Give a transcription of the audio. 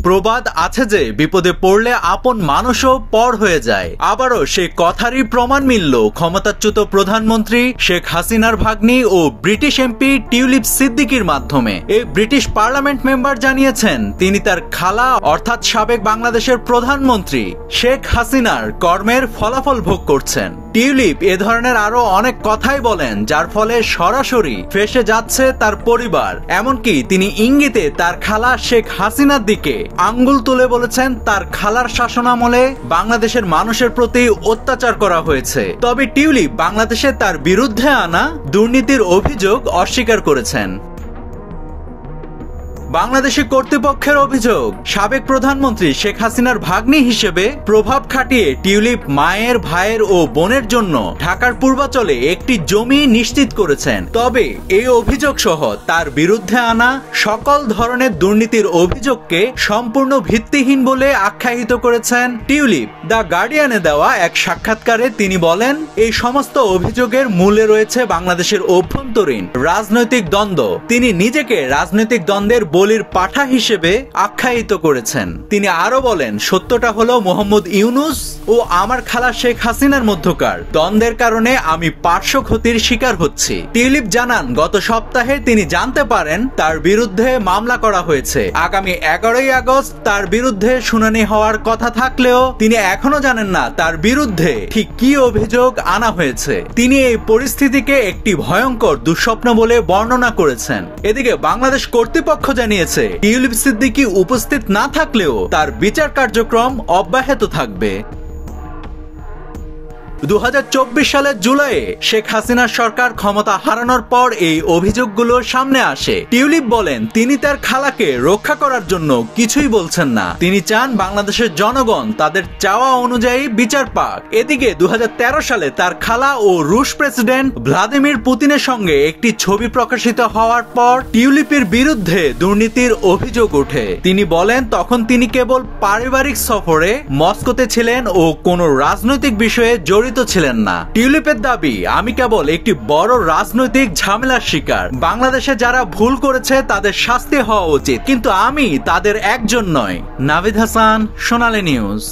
প্রবাদ আছে যে বিপদে পড়লে আপন মানুষও পর হয়ে যায়। আবারও সেই কথারই প্রমাণ মিলল ক্ষমতাচ্যুত প্রধানমন্ত্রী শেখ হাসিনার ভাগ্নি ও ব্রিটিশ এমপি টিউলিপ সিদ্দিকীর মাধ্যমে। এই ব্রিটিশ পার্লামেন্ট মেম্বার জানিয়েছেন তিনি তার খালা অর্থাৎ সাবেক বাংলাদেশের প্রধানমন্ত্রী শেখ হাসিনার কর্মের ফলাফল ভোগ করছেন। টিউলিপ এ ধরনের আরো অনেক কথাই বলেন যার ফলে সরাসরি ফেঁসে যাচ্ছে তার পরিবার। এমনকি তিনি ইঙ্গিতে তার খালা শেখ হাসিনার দিকে আঙ্গুল তুলে বলেছেন তার খালার শাসনামলে বাংলাদেশের মানুষের প্রতি অত্যাচার করা হয়েছে। তবে টিউলিপ বাংলাদেশে তার বিরুদ্ধে আনা দুর্নীতির অভিযোগ অস্বীকার করেছেন। বাংলাদেশি কর্তৃপক্ষের অভিযোগ, সাবেক প্রধানমন্ত্রী শেখ হাসিনার ভাগ্নি হিসেবে প্রভাব খাটিয়ে টিউলিপ মায়ের, ভাইয়ের ও বোনের জন্য ঢাকার পূর্বাঞ্চলে একটি জমি নিশ্চিত করেছেন। তবে এই অভিযোগ সহ তার বিরুদ্ধে আনা সকল ধরনের দুর্নীতির অভিযোগকে সম্পূর্ণ ভিত্তিহীন বলে আখ্যায়িত করেছেন টিউলিপ। দ্য গার্ডিয়ানে দেওয়া এক সাক্ষাৎকারে তিনি বলেন, এই সমস্ত অভিযোগের মূলে রয়েছে বাংলাদেশের অভ্যন্তরীণ রাজনৈতিক দ্বন্দ্ব। তিনি নিজেকে রাজনৈতিক দ্বন্দ্বের বলির পাঠা হিসেবে আখ্যায়িত করেছেন। তিনি আরো বলেন, সত্যটা হলো মোহাম্মদ ইউনূস ও আমার খালা শেখ হাসিনার মধ্যকার দ্বন্দ্বের কারণে আমি পার্শ্ব ক্ষতির শিকার হচ্ছি। টিউলিপ জানান, গত সপ্তাহে তিনি জানতে পারেন তার বিরুদ্ধে মামলা করা হয়েছে। আগামী 11ই আগস্ট তার বিরুদ্ধে শুনানি হওয়ার কথা থাকলেও তিনি এখনো জানেন না তার বিরুদ্ধে ঠিক কি অভিযোগ আনা হয়েছে। তিনি এই পরিস্থিতিকে একটি ভয়ঙ্কর দুঃস্বপ্ন বলে বর্ণনা করেছেন। এদিকে বাংলাদেশ কর্তৃপক্ষ জানিয়েছে টিউলিপ সিদ্দিকী উপস্থিত না থাকলেও তার বিচার কার্যক্রম অব্যাহত থাকবে। 2024 সালের জুলাইয়ে শেখ হাসিনার সরকার ক্ষমতা হারানোর পর এই অভিযোগগুলো সামনে আসে। টিউলিপ বলেন, তিনি তার খালাকে রক্ষা করার জন্য কিছুই বলছেন না। তিনি চান বাংলাদেশের জনগণ তাদের চাওয়া অনুযায়ী বিচার পাক। এদিকে 2013 সালে তার খালা ও রুশ প্রেসিডেন্ট ভ্লাদিমির পুতিনের সঙ্গে একটি ছবি প্রকাশিত হওয়ার পর টিউলিপের বিরুদ্ধে দুর্নীতির অভিযোগ ওঠে। তিনি বলেন, তখন তিনি কেবল পারিবারিক সফরে মস্কোতে ছিলেন ও কোনো রাজনৈতিক বিষয়ে জড়িত ছিলেন না। টিউলিপের দাবি, আমি কেবল একটি বড় রাজনৈতিক ঝামেলার শিকার। বাংলাদেশে যারা ভুল করেছে তাদের শাস্তি হওয়া উচিত, কিন্তু আমি তাদের একজন নয়। নাভিদ হাসান, সোনালী নিউজ।